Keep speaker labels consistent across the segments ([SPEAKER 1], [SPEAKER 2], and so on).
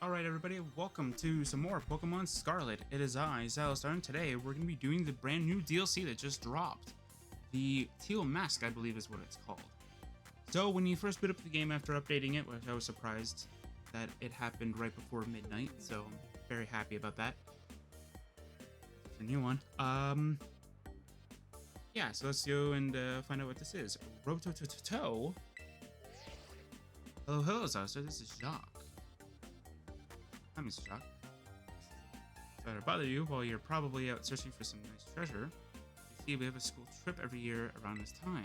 [SPEAKER 1] Alright everybody, welcome to some more Pokemon Scarlet. It is I, Xilestar, and today we're going to be doing the brand new DLC that just dropped. The Teal Mask, I believe is what it's called. So when you first boot up the game after updating it, which I was surprised that it happened right before midnight, so I'm very happy about that. It's a new one. Yeah, so let's go and find out what this is. Rotototo. Hello, Xilestar, this is Jacques. Hi, Mr. Jacques. Sorry to bother you while you're probably out searching for some nice treasure. You see, we have a school trip every year around this time.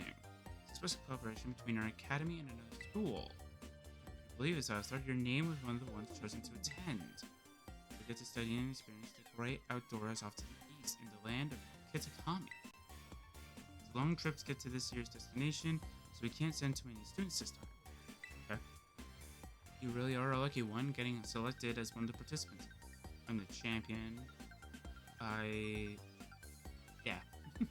[SPEAKER 1] It's a special collaboration between our academy and another school. If you believe this, Xilestar, your name was one of the ones chosen to attend. You get to study and experience the great outdoors off to the east in the land of Kitakami. It's a long trip to get to this year's destination, so we can't send too many students this time. Okay. You really are a lucky one, getting selected as one of the participants. I'm the champion. Yeah. Being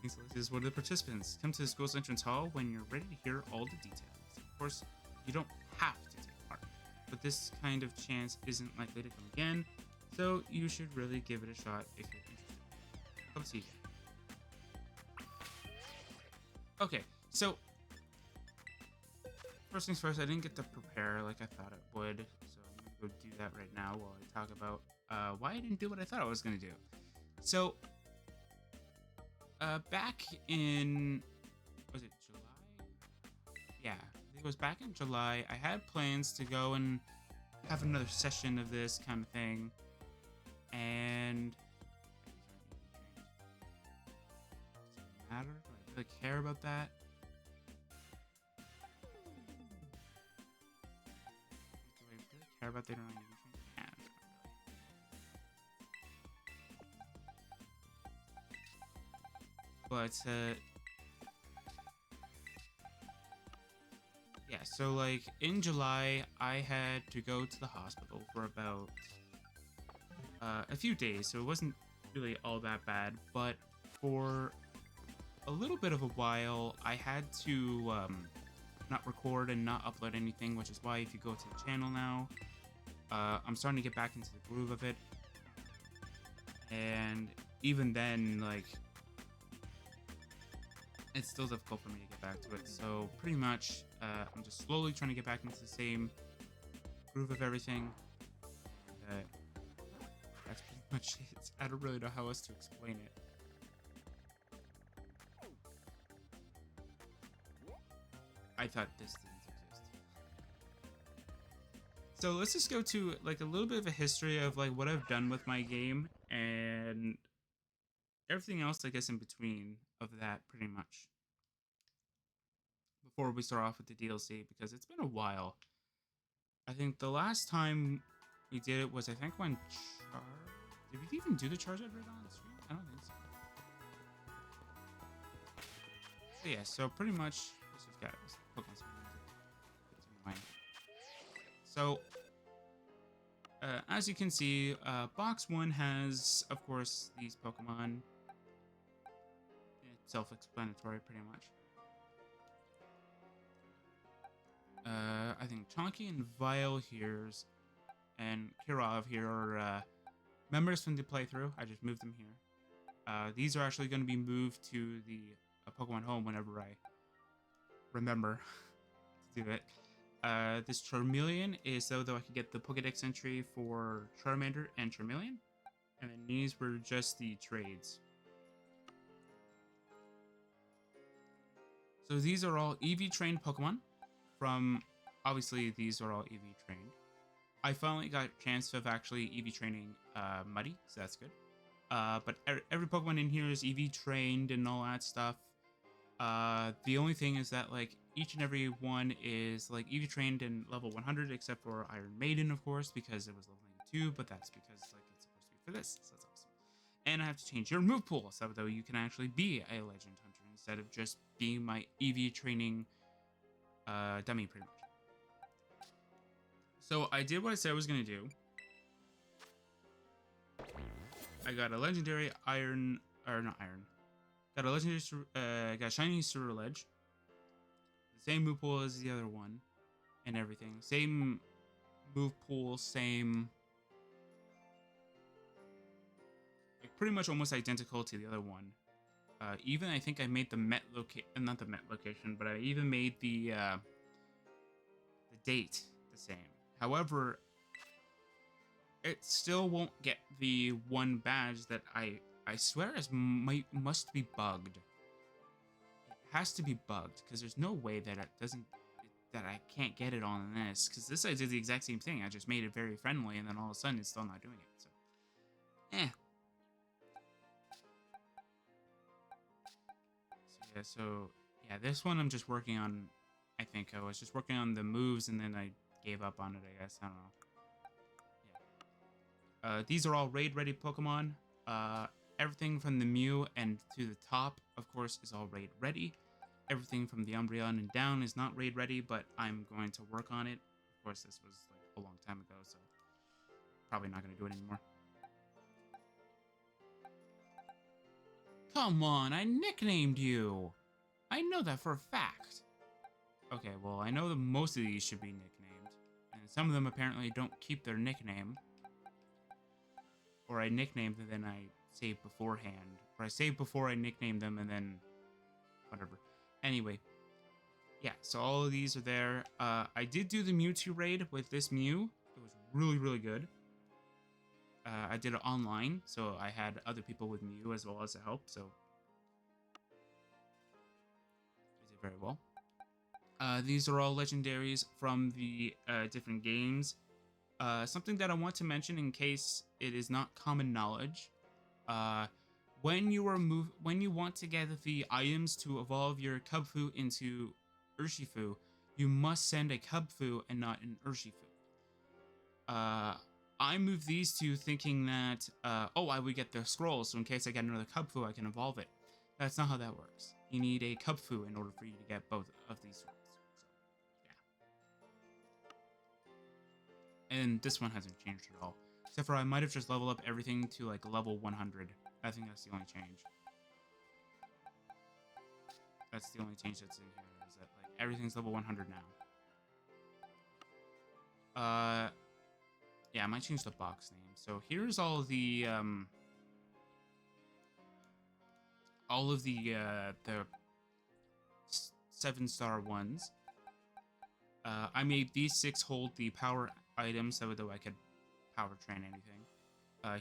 [SPEAKER 1] selected as one of the participants. Come to the school's entrance hall when you're ready to hear all the details. Of course, you don't have to take part, but this kind of chance isn't likely to come again, so you should really give it a shot if you're interested. Hope to see you again. Okay, so first things first, I didn't get to prepare like I thought it would, so I'm gonna go do that right now while I talk about why I didn't do what I thought I was gonna do. So, back in, was it July? Yeah, I think it was back in July. I had plans to go and have another session of this kind of thing, and does it matter? Do I really care about that? Care about the online nutrition? Yeah, not really. But yeah, so like in July, I had to go to the hospital for about a few days, so it wasn't really all that bad. But for a little bit of a while, I had to not record and not upload anything, which is why if you go to the channel now, I'm starting to get back into the groove of it, and even then, like, it's still difficult for me to get back to it. So pretty much, I'm just slowly trying to get back into the same groove of everything. That's pretty much it. I don't really know how else to explain it. I thought this didn't exist. So let's just go to like a little bit of a history of like what I've done with my game and everything else, I guess, in between of that pretty much. Before we start off with the DLC, because it's been a while. I think the last time we did it was, I think, when did we even do the Charizard right on stream? I don't think so. So yeah, so pretty much this has got Pokemon. So, as you can see, box 1 has, of course, these Pokemon. It's self-explanatory, pretty much. I think Chonky and Vile here's and Kirov here are members from the playthrough. I just moved them here. These are actually going to be moved to the Pokemon home whenever I remember to do it. This Charmeleon is so that I could get the Pokedex entry for Charmander and Charmeleon. And then these were just the trades. So these are all EV trained Pokemon. From, obviously, these are all EV trained. I finally got a chance of actually EV training Muddy, so that's good. But every Pokemon in here is EV trained and all that stuff. The only thing is that, like, each and every one is, like, EV trained in level 100, except for Iron Maiden, of course, because it was level 92, but that's because, like, it's supposed to be for this, so that's awesome. And I have to change your move pool, so that you can actually be a Legend Hunter instead of just being my EV training dummy, pretty much. So I did what I said I was going to do. I got a legendary iron, or not iron. Got a legendary, got a shiny Ceruledge. The same move pool as the other one, and everything. Same move pool, same, like pretty much almost identical to the other one. Even I think I made the not the Met location, but I even made the date the same. However, it still won't get the one badge that I swear must be bugged. It has to be bugged because there's no way that that I can't get it on this, because this I did the exact same thing. I just made it very friendly, and then all of a sudden it's still not doing it. So, So yeah, this one I'm just working on. I think I was just working on the moves, and then I gave up on it. I guess I don't know. These are all raid-ready Pokemon. Everything from the Mew and to the top, of course, is all raid-ready. Everything from the Umbreon and down is not raid-ready, but I'm going to work on it. Of course, this was like a long time ago, so probably not going to do it anymore. Come on, I nicknamed you! I know that for a fact. Okay, well, I know that most of these should be nicknamed, and some of them apparently don't keep their nickname. Or I nicknamed and then I saved beforehand. Or I saved before I nicknamed them and then whatever. Anyway, yeah, so all of these are there. I did do the Mewtwo raid with this Mew. It was really, really good. I did it online, so I had other people with Mew as well as help, so I did very well. These are all legendaries from the different games. Something that I want to mention in case it is not common knowledge. When you want to get the items to evolve your Kubfu into Urshifu, you must send a Kubfu and not an Urshifu. I moved these two thinking that, I would get the scroll, so in case I get another Kubfu, I can evolve it. That's not how that works. You need a Kubfu in order for you to get both of these scrolls. And this one hasn't changed at all. Except for I might have just leveled up everything to like level 100. I think that's the only change. That's the only change that's in here, is that like everything's level 100 now. Yeah, I might change the box name. So here's all the 7-star ones. I made these 6 hold the power items so that I could power train anything.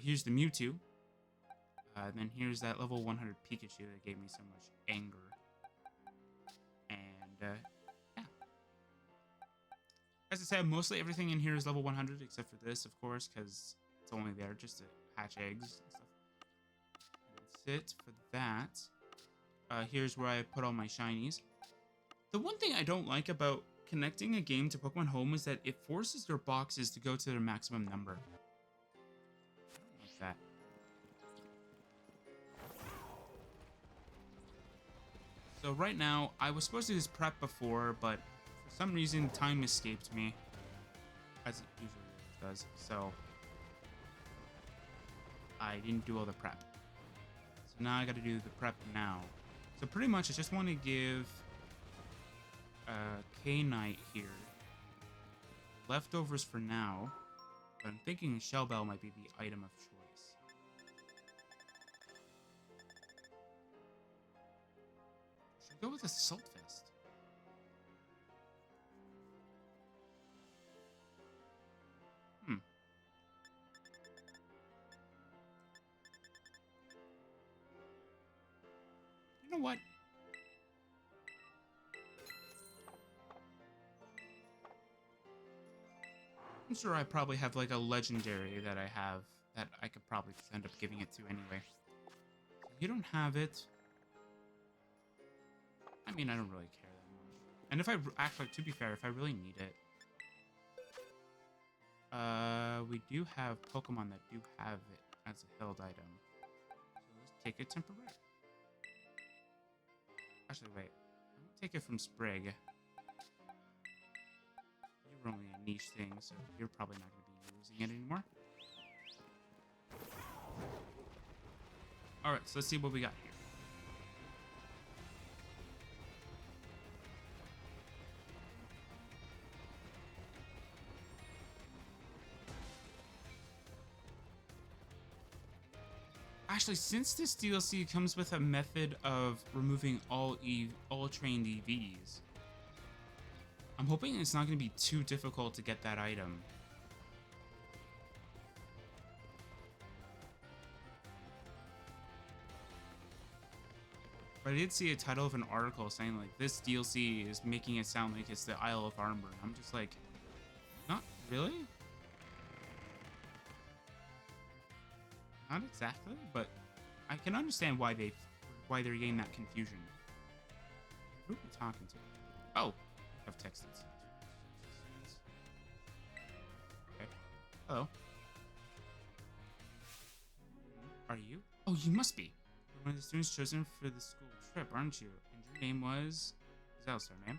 [SPEAKER 1] Here's the Mewtwo. Then here's that level 100 Pikachu that gave me so much anger. And, yeah. As I said, mostly everything in here is level 100, except for this, of course, because it's only there just to hatch eggs and stuff. And that's it for that. Here's where I put all my shinies. The one thing I don't like about connecting a game to Pokemon Home is that it forces your boxes to go to their maximum number. I don't like that. So right now, I was supposed to do this prep before, but for some reason, time escaped me. As it usually does, so I didn't do all the prep. So now I gotta do the prep now. So pretty much, I just want to give K-Knight here leftovers for now, but I'm thinking Shell Bell might be the item of choice. Should I go with a Salt Fest? You know what? I'm sure I probably have like a legendary that I could probably just end up giving it to anyway. You don't have it. I mean, I don't really care that much. And if I actually, to be fair, if I really need it, we do have Pokemon that do have it as a held item. So let's take it temporarily. Actually, wait. I'm gonna take it from Sprig. You're only a niche thing, so you're probably not going to be using it anymore. Alright, so let's see what we got here. Actually, since this DLC comes with a method of removing all trained EVs, I'm hoping it's not going to be too difficult to get that item. But I did see a title of an article saying like this DLC is making it sound like it's the Isle of Armor. I'm just like, not really? Not exactly, but I can understand why they're getting that confusion. Who are we talking to? Oh, I've texted. Okay. Hello. Are you? Oh, you must be. You're one of the students chosen for the school trip, aren't you? And your name was Xilestar, ma'am.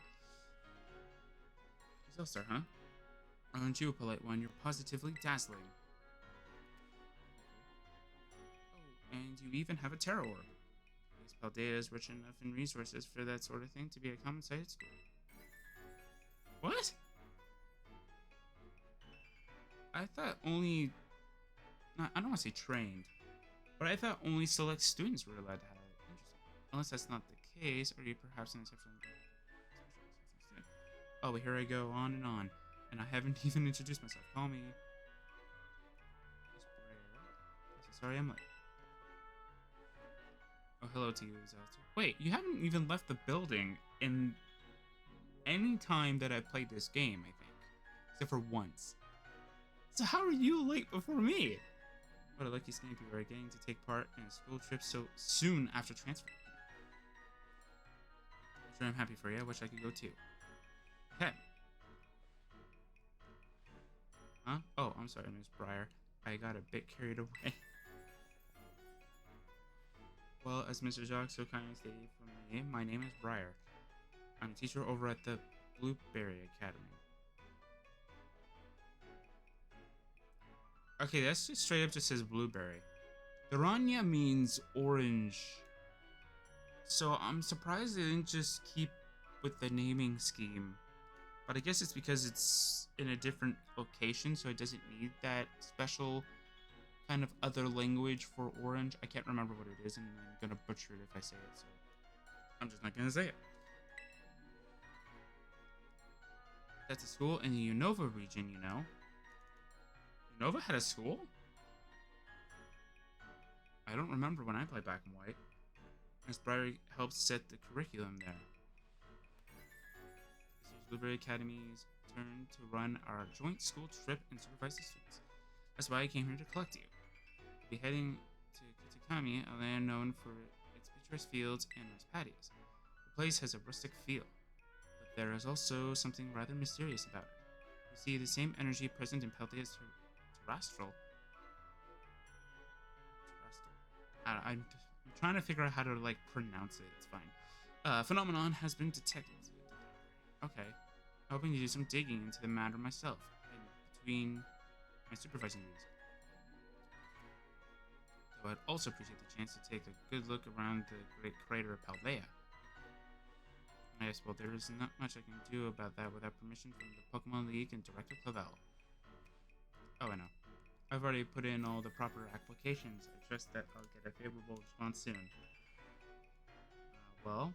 [SPEAKER 1] Xilestar, huh? Aren't you a polite one? You're positively dazzling. Oh, and you even have a Terror Orb. At least Paldea is rich enough in resources for that sort of thing to be a common sight at school. What? I thought only... I don't want to say trained, but I thought only select students were allowed to have it. Interesting. Unless that's not the case, or you perhaps an exception. Oh, but here I go, on, and I haven't even introduced myself. Call me... Sorry, I'm late. Oh, hello to you, Xilestar. Wait, you haven't even left the building in any time that I've played this game, I think. Except for once. So how are you late before me? What a lucky scamp you are getting to take part in a school trip so soon after transfer. I'm sure I'm happy for you. I wish I could go too. Hey. Huh? Oh, I'm sorry, Miss Briar. I got a bit carried away. Well, as Mr. Jacques so kindly stated for me, my name is Briar. I'm a teacher over at the Blueberry Academy. Okay, that's just straight up just says blueberry. Durania means orange. So I'm surprised they didn't just keep with the naming scheme. But I guess it's because it's in a different location, so it doesn't need that special kind of other language for orange. I can't remember what it is, and I'm gonna butcher it if I say it, so I'm just not gonna say it. That's a school in the Unova region, you know. Unova had a school? I don't remember when I played Black and White. Miss Briar helped set the curriculum there. This is Blueberry Academy's turn to run our joint school trip and supervise the students. That's why I came here to collect you. We'll be heading to Kitakami, a land known for its picturesque fields and rice paddies. The place has a rustic feel, but there is also something rather mysterious about it. You see the same energy present in Paldea's terrestrial. I'm trying to figure out how to like pronounce it. It's fine. Phenomenon has been detected. Okay. Hoping to do some digging into the matter myself, in between my supervising duties. Though I'd also appreciate the chance to take a good look around the great crater of Paldea. Yes, well, there is not much I can do about that without permission from the Pokemon League and Director Clavel. Oh, I know. I've already put in all the proper applications. I trust that I'll get a favorable response soon. Oh,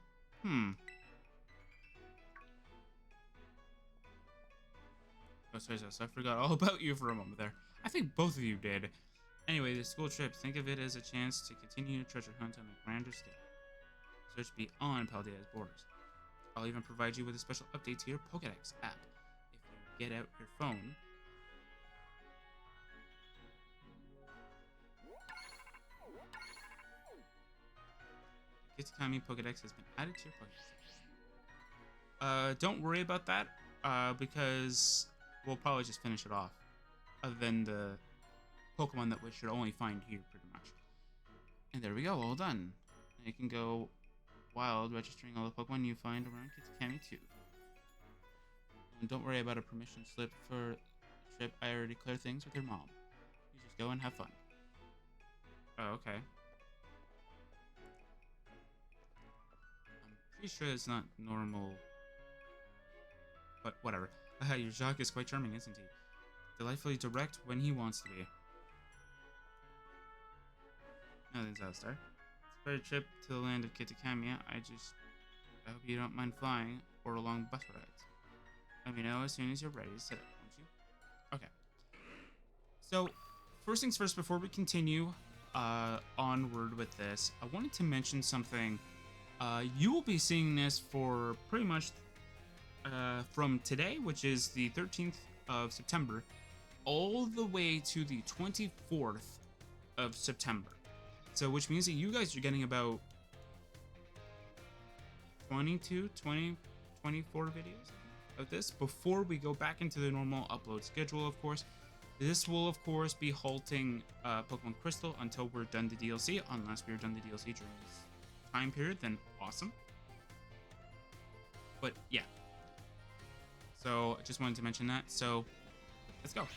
[SPEAKER 1] sorry, so I forgot all about you for a moment there. I think both of you did. Anyway, the school trip, think of it as a chance to continue a treasure hunt on a grander scale. Search beyond Paldea's borders. I'll even provide you with a special update to your Pokédex app. If you get out your phone... The Kitakami Pokédex has been added to your Pokédex. Don't worry about that, because we'll probably just finish it off. Other than the Pokemon that we should only find here, pretty much. And there we go, all done. Now you can go wild, registering all the Pokemon you find around Kitakami too. And don't worry about a permission slip for the trip. I already cleared things with your mom. You just go and have fun. Oh, okay. I'm pretty sure it's not normal, but whatever. Your Jacques is quite charming, isn't he? Delightfully direct when he wants to be. Nothing, Xilestar. It's a trip to the land of Kitakami. I hope you don't mind flying or along bus rides. Let me know as soon as you're ready to set up, won't you? Okay. So, first things first, before we continue onward with this, I wanted to mention something. You will be seeing this for pretty much from today, which is the 13th of September, all the way to the 24th of September. So, which means that you guys are getting about 24 videos of this before we go back into the normal upload schedule, of course. This will, of course, be halting Pokemon Crystal until we're done the DLC, unless we're done the DLC during this time period, then awesome. But, yeah. So, I just wanted to mention that. So, let's go. Are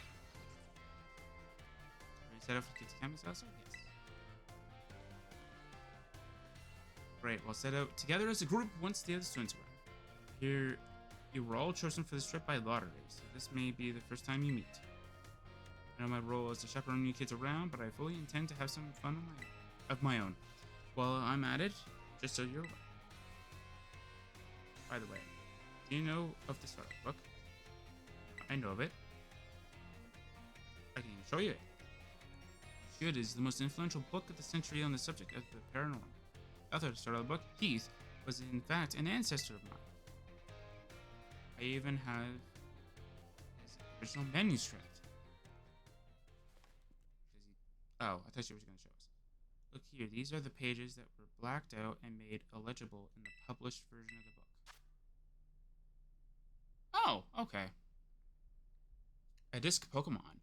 [SPEAKER 1] you set up for Kitakami's house? Yes. Great, we'll set out together as a group once the other students arrive. Here, you were all chosen for this trip by lottery, so this may be the first time you meet. I know my role is to chaperone you kids around, but I fully intend to have some fun of my own. While I'm at it, just so you're aware. By the way, do you know of the Scarlet book? I know of it. I can show you it. It is the most influential book of the century on the subject of the paranormal. The author of the Scarlet book, Heath, was in fact an ancestor of mine. I even have his original manuscript. Oh, I thought she was going to show us. Look here, these are the pages that were blacked out and made illegible in the published version of the book. Oh, okay. A disc Pokemon.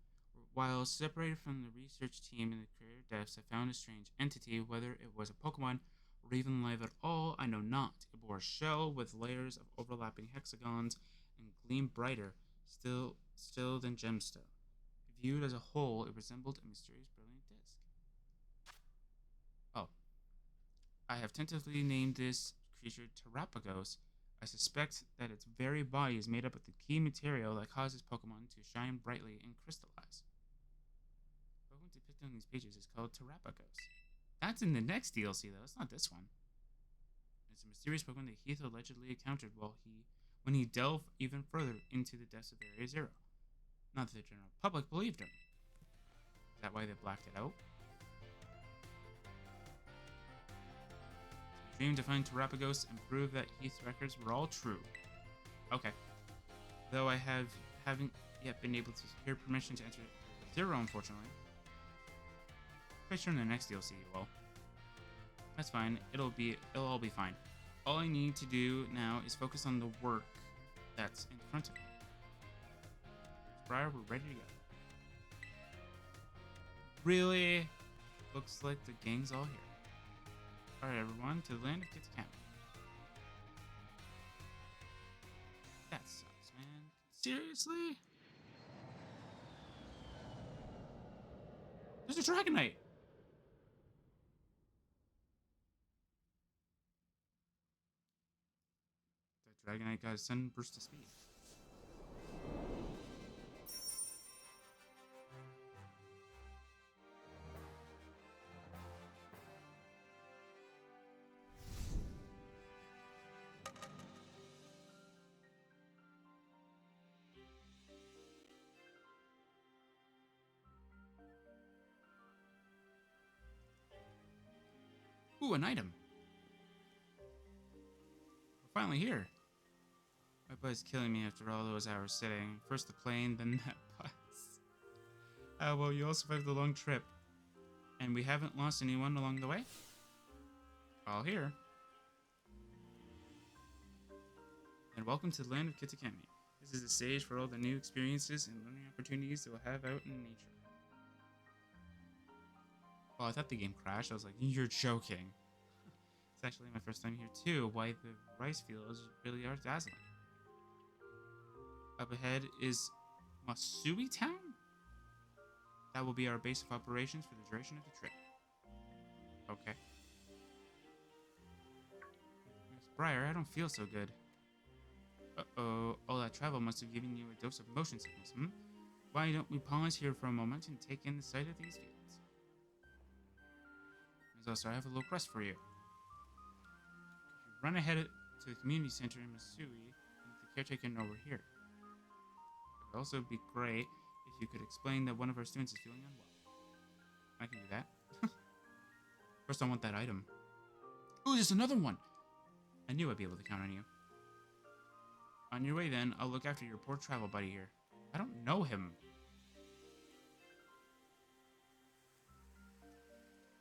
[SPEAKER 1] While separated from the research team in the creator depths, I found a strange entity. Whether it was a Pokemon or even live at all, I know not. It bore a shell with layers of overlapping hexagons and gleamed brighter still than gemstone. Viewed as a whole, it resembled a mysterious brilliant disc. Oh. I have tentatively named this creature Terrapagos. I suspect that its very body is made up of the key material that causes Pokemon to shine brightly and crystallize. The Pokemon depicted on these pages is called Terrapagos. That's in the next DLC, though. It's not this one. It's a mysterious Pokemon that Heath allegedly encountered when he delved even further into the depths of Area Zero. Not that the general public believed him. Is that why they blacked it out? I dreamed to find Terrapagos and prove that Heath's records were all true. Okay. Though I haven't yet been able to secure permission to enter Zero, unfortunately. Pretty sure in the next DLC you will. That's fine. It'll all be fine. All I need to do now is focus on the work that's in front of me. Briar, we're ready to go. Really? Looks like the gang's all here. Alright, everyone, to the land of Kitakami. That sucks, man. Seriously? There's a Dragonite! That Dragonite got a sudden burst of speed. Ooh, an item. We're finally here. My butt's killing me after all those hours sitting. First the plane, then that bus. Well, you all survived the long trip. And we haven't lost anyone along the way? All here. And welcome to the land of Kitakami. This is the stage for all the new experiences and learning opportunities that we'll have out in nature. Oh, I thought the game crashed. I was like, you're joking. It's actually my first time here too. Why, the rice fields really are dazzling. Up ahead is Masui Town? That will be our base of operations for the duration of the trip. Okay. Miss Briar, I don't feel so good. Uh-oh. All that travel must have given you a dose of motion sickness, hmm? Why don't we pause here for a moment and take in the sight of these fields? Xilestar, I have a little quest for you. If you run ahead to the community center in Masui, and the caretaker know we're here. It would also be great if you could explain that one of our students is feeling unwell. I can do that. First, I want that item. Ooh, there's another one! I knew I'd be able to count on you. On your way, then, I'll look after your poor travel buddy here. I don't know him.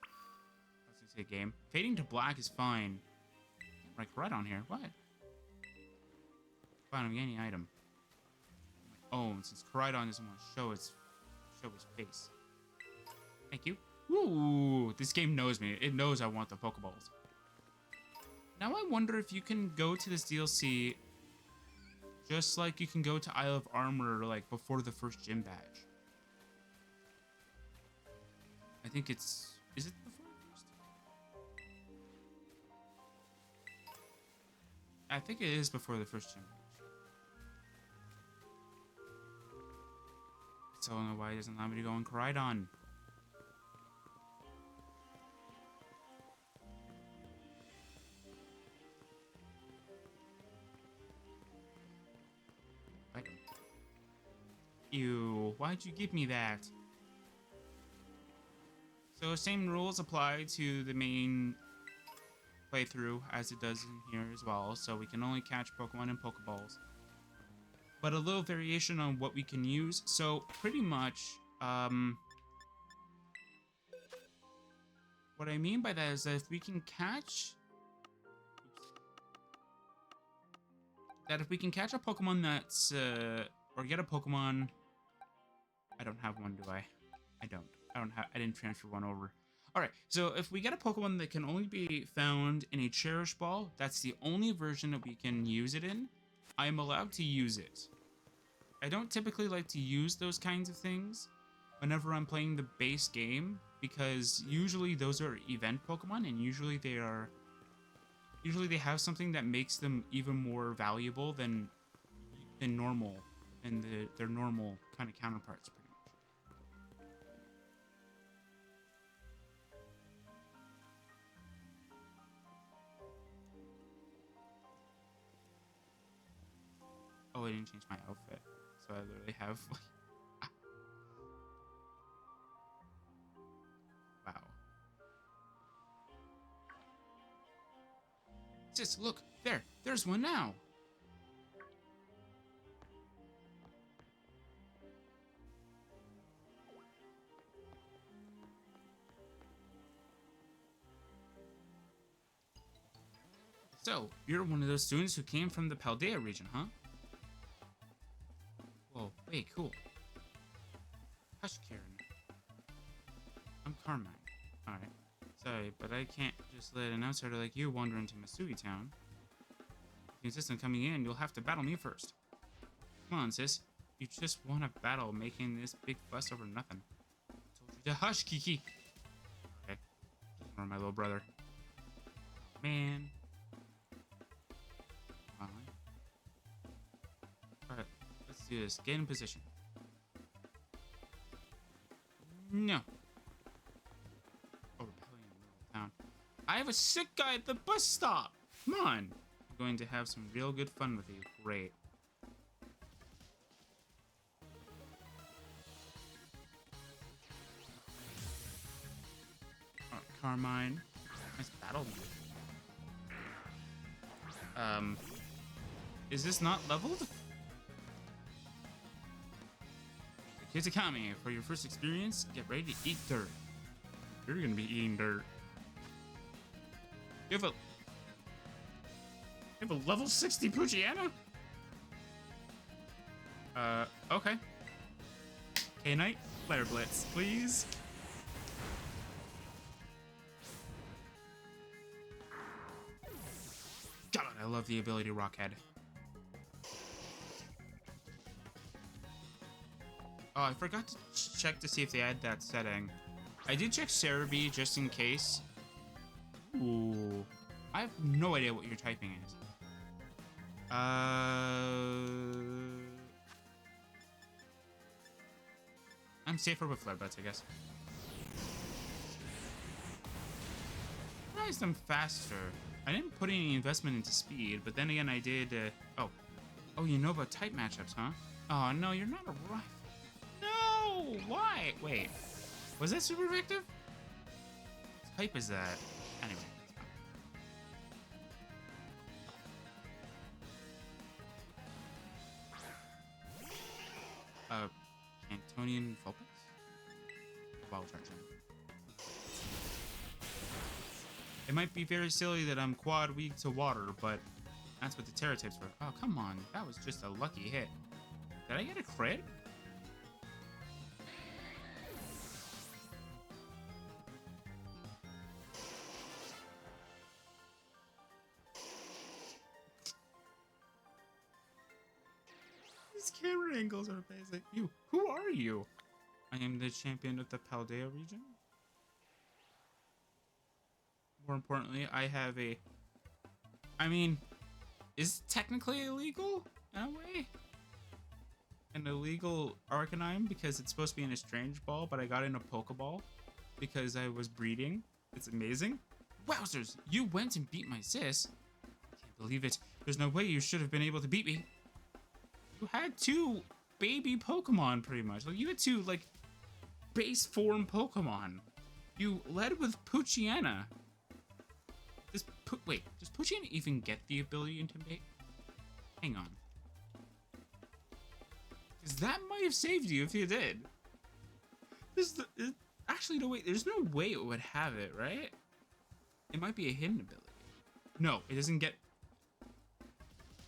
[SPEAKER 1] I was gonna say game. Fading to black is fine. Like right on here. What? Fine, I'm getting any item. Oh, since Koraidon doesn't want to show his face. Thank you. Ooh, this game knows me. It knows I want the Pokeballs. Now I wonder if you can go to this DLC just like you can go to Isle of Armor like before the first gym badge. I think it's... Is it before the first? I think it is before the first gym badge. I don't know why it doesn't allow me to go on Koraidon. Ew, why'd you give me that? So same rules apply to the main playthrough as it does in here as well. So we can only catch Pokemon in Pokeballs. But a little variation on what we can use. So pretty much, what I mean by that is that if we can catch... That if we can catch a Pokemon that's, or get a Pokemon... I don't have one, do I? I didn't transfer one over. Alright, so if we get a Pokemon that can only be found in a Cherish Ball, that's the only version that we can use it in, I am allowed to use it. I don't typically like to use those kinds of things whenever I'm playing the base game, because usually those are event Pokemon, and usually they have something that makes them even more valuable than normal, and their normal kind of counterparts, pretty much. Oh, I didn't change my outfit, so I literally have... Wow. Sis, look! There's one now! So, you're one of those students who came from the Paldea region, huh? Whoa, wait, cool. Hush, Karen. I'm Carmine. Alright. Sorry, but I can't just let an outsider like you wander into Masui Town. If you insist on coming in, you'll have to battle me first. Come on, sis. You just want to battle, making this big fuss over nothing. I told you to hush, Kiki! Okay. Ignore my little brother. Man. Alright, let's do this. Get in position. No. Oh, repelling in the middle of town. I have a sick guy at the bus stop! Come on! I'm going to have some real good fun with you. Great. Alright, Carmine. Nice battle. Is this not leveled? Kitakami, for your first experience, get ready to eat dirt. You're gonna be eating dirt. You have a level 60 Poochyena? Okay. K-Knight, Flare Blitz, please. God, I love the ability Rockhead. Oh, I forgot to check to see if they had that setting. I did check Cerebi just in case. Ooh. I have no idea what your typing is. I'm safer with Flare Blitz, I guess. realized I'm faster. I didn't put any investment into speed, but then again I did, Oh, you know about type matchups, huh? Oh, no, you're not a rifle. No! Why? Wait. Was that super effective? What type is that? Anyway. Cantonian Vulpix? Wild Charge. It might be very silly that I'm quad weak to water, but that's what the Terra types were. Oh, come on. That was just a lucky hit. Did I get a crit? These camera angles are basic. Who are you? I am the champion of the Paldea region. More importantly, I have a... I mean, is technically illegal in a way? An illegal Arcanine because it's supposed to be in a strange ball, but I got in a Pokeball because I was breeding. It's amazing. Wowzers, you went and beat my sis. I can't believe it. There's no way you should have been able to beat me. You had two baby Pokemon, pretty much. Like, you had two, like, base form Pokemon. You led with Poochyena. Wait, does Poochyena even get the ability to intimidate? Hang on. Because that might have saved you if you did. Actually, no, wait. There's no way it would have it, right? It might be a hidden ability. No, it doesn't get...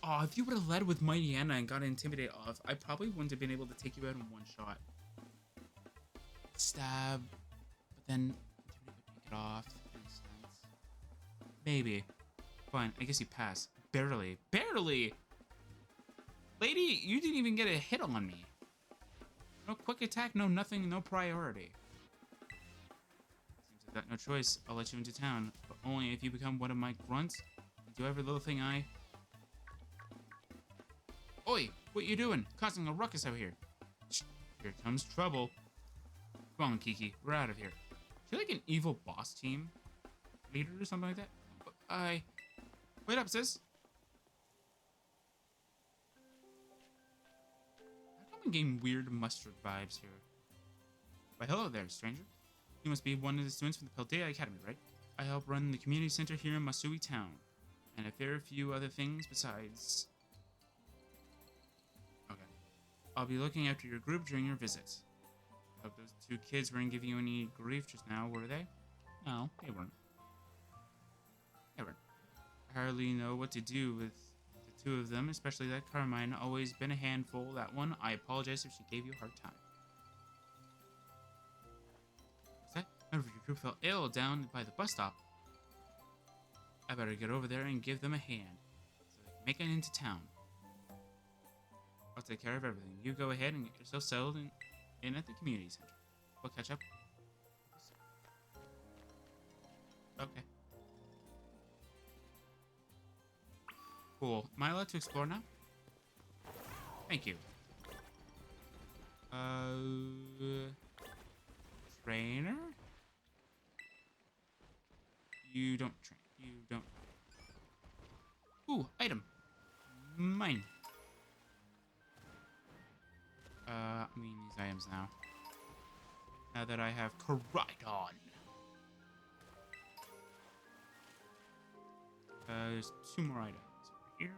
[SPEAKER 1] Oh, if you would have led with Mighty Anna and got Intimidate off, I probably wouldn't have been able to take you out in one shot. Stab, but then Intimidate would take it off. Makes sense. Maybe. Fine, I guess you pass. Barely. Barely! Lady, you didn't even get a hit on me. No quick attack, no nothing, no priority. Seems I've got no choice. I'll let you into town, but only if you become one of my grunts and do every little thing I... Oi, what you doing? Causing a ruckus out here. Shh, here comes trouble. Come on, Kiki, we're out of here. Is she like an evil boss team leader or something like that? Wait up, sis. How come I'm getting weird mustard vibes here? Why, hello there, stranger. You must be one of the students from the Paldea Academy, right? I help run the community center here in Masui Town, and a fair few other things besides... Okay. I'll be looking after your group during your visit. Hope those two kids weren't giving you any grief just now, were they? No, they weren't. They weren't. I hardly know what to do with the two of them, especially that Carmine. Always been a handful, that one. I apologize if she gave you a hard time. What's that? Remember your group fell ill down by the bus stop. I better get over there and give them a hand, so they can make it into town. I'll take care of everything. You go ahead and get yourself settled in at the community center. We'll catch up. Okay. Cool. Am I allowed to explore now? Thank you. Trainer? You don't train. You don't. Ooh, item. Mine. I'm gonna use items now. Now that I have Koraidon. There's two more items over here.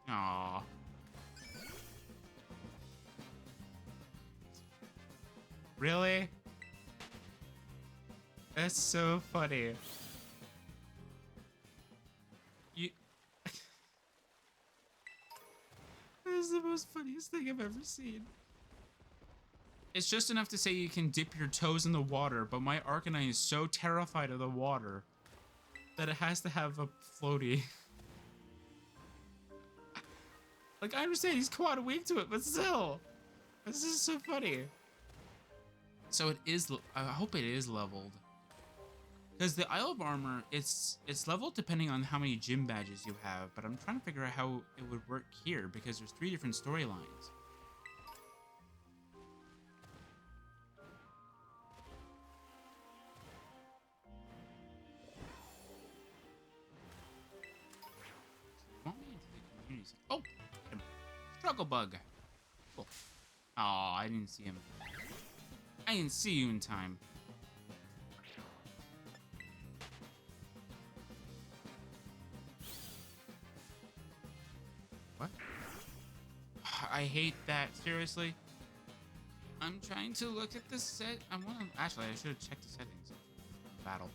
[SPEAKER 1] Aww. Really? That's so funny. You... That's the most funniest thing I've ever seen. It's just enough to say you can dip your toes in the water, but my Arcanine is so terrified of the water that it has to have a floaty. Like, I understand he's quite weak to it, but still. This is so funny. So it is, I hope it is leveled. Because the Isle of Armor, it's leveled depending on how many gym badges you have, but I'm trying to figure out how it would work here, because there's 3 different storylines. using? Oh, him. Struggle bug. Cool. Oh, I didn't see him. I didn't see you in time. What? I hate that. Seriously. I'm trying to look at the set. I want to. Actually, I should have checked the settings. Battle.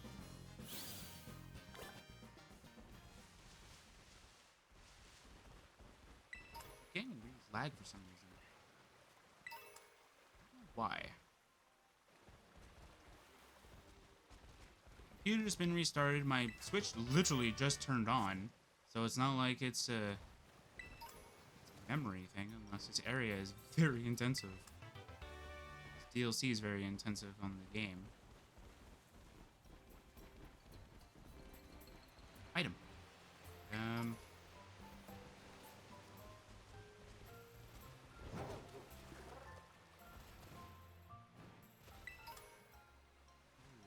[SPEAKER 1] Getting weird lag for some reason. I don't know why? Computer's been restarted. My Switch literally just turned on, so it's not like it's a memory thing, unless this area is very intensive. This DLC is very intensive on the game. Item.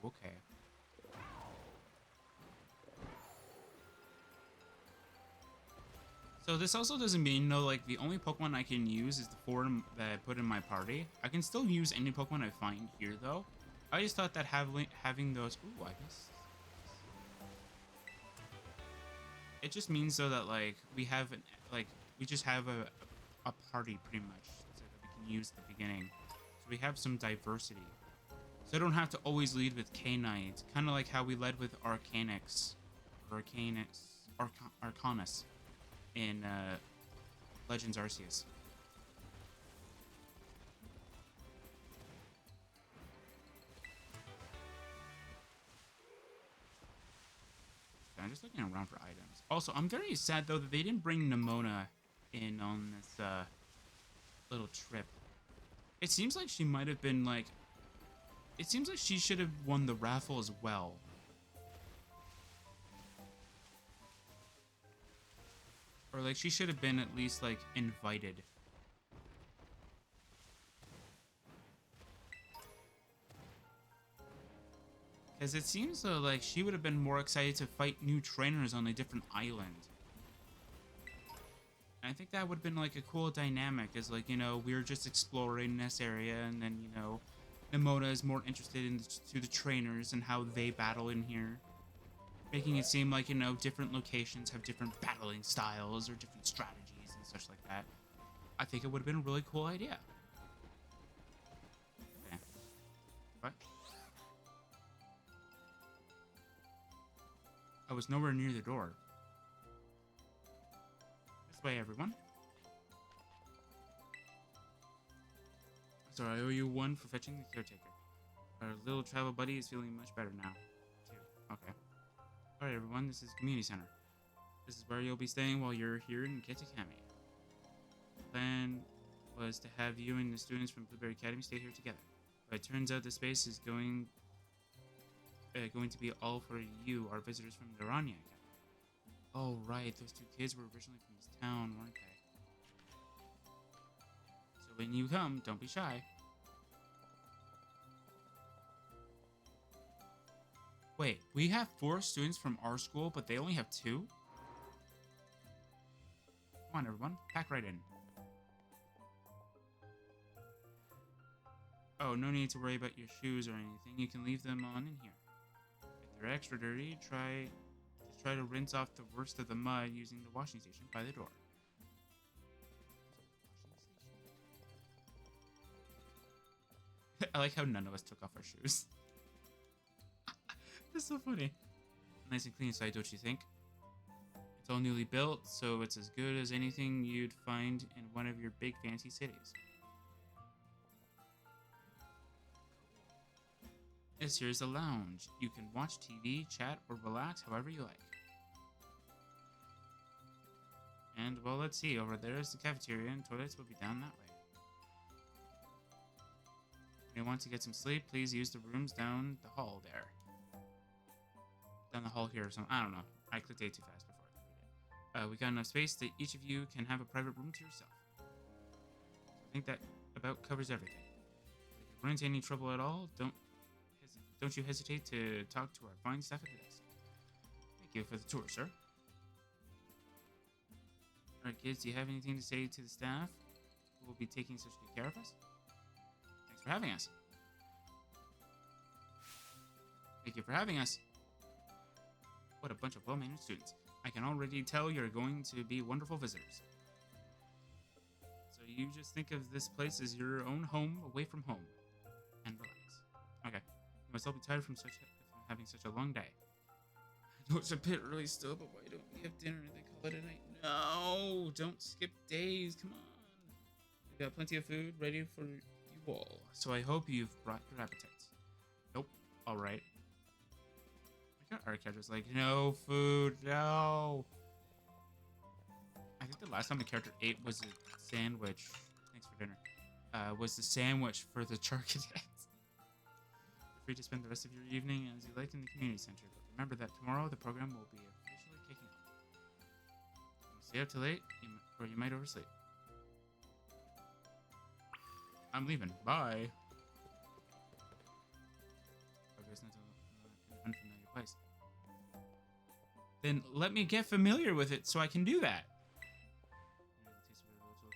[SPEAKER 1] Ooh, okay. So this also doesn't mean, no, like, the only Pokemon I can use is the 4 that I put in my party. I can still use any Pokemon I find here, though. I just thought that having those... Ooh, I guess... It just means, though, that, like, we have, we just have a party, pretty much, so that we can use at the beginning. So we have some diversity. So I don't have to always lead with K-Knight. Kind of like how we led with Arcanix. Arcanus. In Legends Arceus. I'm just looking around for items. Also, I'm very sad though that they didn't bring Nimona in on this little trip. It seems like she might have been like... It seems like she should have won the raffle as well. Or, like, she should have been at least, like, invited. Because it seems, though, like, she would have been more excited to fight new trainers on a different island. And I think that would have been, like, a cool dynamic. As, like, you know, we're just exploring this area, and then, you know, Nimona is more interested in the trainers and how they battle in here. Making it seem like, you know, different locations have different battling styles or different strategies and such like that. I think it would have been a really cool idea. Okay. What? I was nowhere near the door. This way, everyone. Sorry, I owe you one for fetching the caretaker. Our little travel buddy is feeling much better now, too. Okay. Alright everyone, this is Community Center. This is where you'll be staying while you're here in Kitakami. The plan was to have you and the students from Blueberry Academy stay here together. But it turns out the space is going to be all for you, our visitors from Narania Academy. Oh right, those 2 kids were originally from this town, weren't they? So when you come, don't be shy. Wait, we have 4 students from our school, but they only have 2? Come on, everyone. Pack right in. Oh, no need to worry about your shoes or anything. You can leave them on in here. If they're extra dirty, just try to rinse off the worst of the mud using the washing station by the door. I like how none of us took off our shoes. That's so funny. Nice and clean inside, don't you think? It's all newly built, so it's as good as anything you'd find in one of your big fancy cities. This here's a lounge. You can watch TV, chat, or relax however you like. And, well, let's see. Over there is the cafeteria, and toilets will be down that way. If you want to get some sleep, please use the rooms down the hall there. Down the hall here or something. I don't know. I clicked A too fast before I could read it. We got enough space that each of you can have a private room to yourself. So I think that about covers everything. If you run into any trouble at all, don't you hesitate to talk to our fine staff at the desk. Thank you for the tour, sir. Alright, kids, do you have anything to say to the staff who will be taking such good care of us? Thanks for having us. Thank you for having us. What a bunch of well-mannered students. I can already tell you're going to be wonderful visitors. So you just think of this place as your own home away from home. And relax. Okay. You must all be tired from having such a long day. I know it's a bit early still, but why don't we have dinner and then call it a night? No! Don't skip days. Come on. We've got plenty of food ready for you all. So I hope you've brought your appetites. Nope. Alright. Our character's like, no food, no. I think the last time the character ate was a sandwich. Thanks for dinner. Was the sandwich for the char cadets. You're free to spend the rest of your evening as you like in the community center, but remember that tomorrow the program will be officially kicking off. Stay up till late, or you might oversleep. I'm leaving. Bye. Progress into an unfamiliar place. Then let me get familiar with it so I can do that.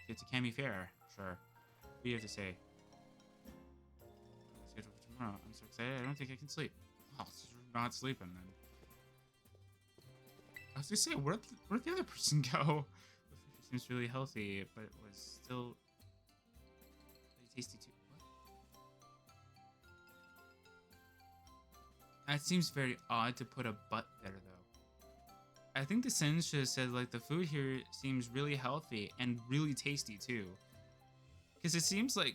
[SPEAKER 1] Kitakami fair. Sure. What do you have to say? Schedule for tomorrow. I'm so excited. I don't think I can sleep. Oh, you're not sleeping then. I was gonna say, where'd the other person go? The food seems really healthy, but it was still really tasty too. What? That seems very odd to put a but there though. I think the sentence should have said, like, the food here seems really healthy and really tasty, too. Because it seems like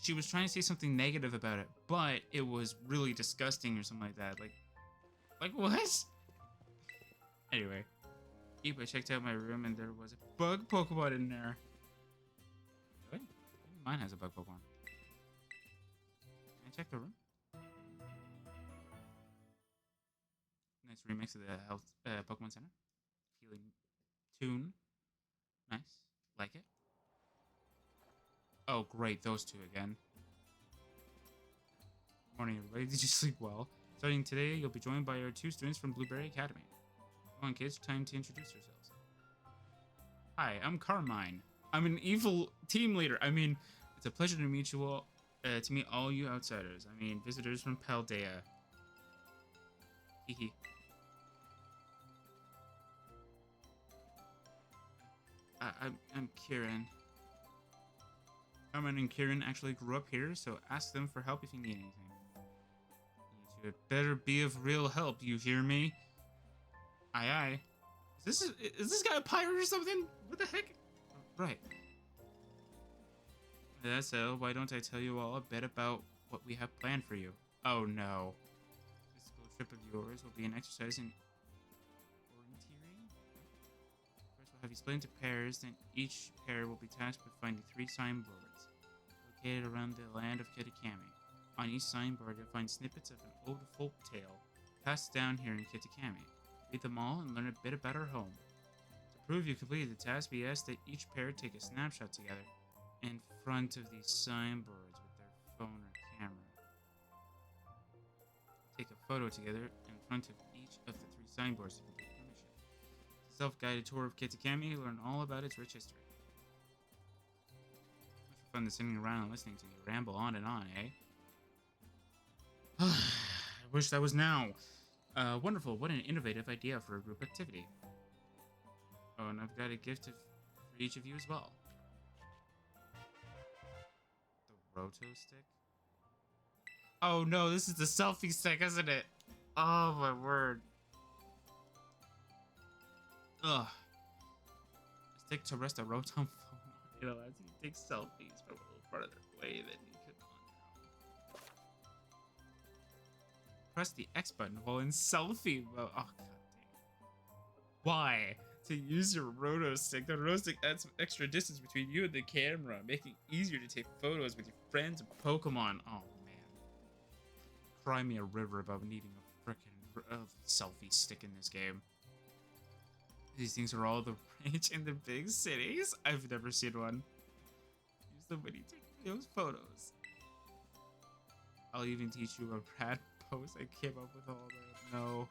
[SPEAKER 1] she was trying to say something negative about it, but it was really disgusting or something like that. Like what? Anyway. I checked out my room and there was a bug Pokemon in there. Really? Mine has a bug Pokemon. Can I check the room? Nice remix of the health Pokemon Center. Healing tune. Nice. Like it. Oh, great. Those two again. Morning, everybody. Did you sleep well? Starting today, you'll be joined by our 2 students from Blueberry Academy. Come on, kids. Time to introduce yourselves. Hi, I'm Carmine. I'm an evil team leader. I mean, it's a pleasure to meet you all. To meet all you outsiders. I mean, visitors from Paldea. Hehe. I'm Kieran. Carmen and Kieran actually grew up here, so ask them for help if you need anything. You two better be of real help, you hear me? Aye aye. Is this guy a pirate or something? What the heck? Right. That's so, why don't I tell you all a bit about what we have planned for you? Oh no. This school trip of yours will be an exercise in have you split into pairs, then each pair will be tasked with finding 3 signboards located around the land of Kitakami. On each signboard, you'll find snippets of an old folk tale passed down here in Kitakami. Read them all and learn a bit about our home. To prove you completed the task, we ask that each pair take a snapshot together in front of these signboards with their phone or camera. Take a photo together in front of each of the 3 signboards to complete the mission. Self-guided tour of Kitakami, learn all about its rich history. Much fun sitting around and listening to you ramble on and on, eh? I wish that was now. Wonderful, what an innovative idea for a group activity. Oh, and I've got a gift for each of you as well. The Roto stick? Oh no, this is the selfie stick, isn't it? Oh my word. Ugh. A stick to rest a Rotom phone on. It allows you to take selfies from a little farther away than you could on your own. Press the X button while in selfie mode. Oh, god damn. Why? To use your Roto stick. The Roto stick adds some extra distance between you and the camera, making it easier to take photos with your friends and Pokemon. Oh, man. Cry me a river about needing a frickin' selfie stick in this game. These things are all the rage in the big cities. I've never seen one. Use them when you take those photos. I'll even teach you a rad pose I came up with all that. No.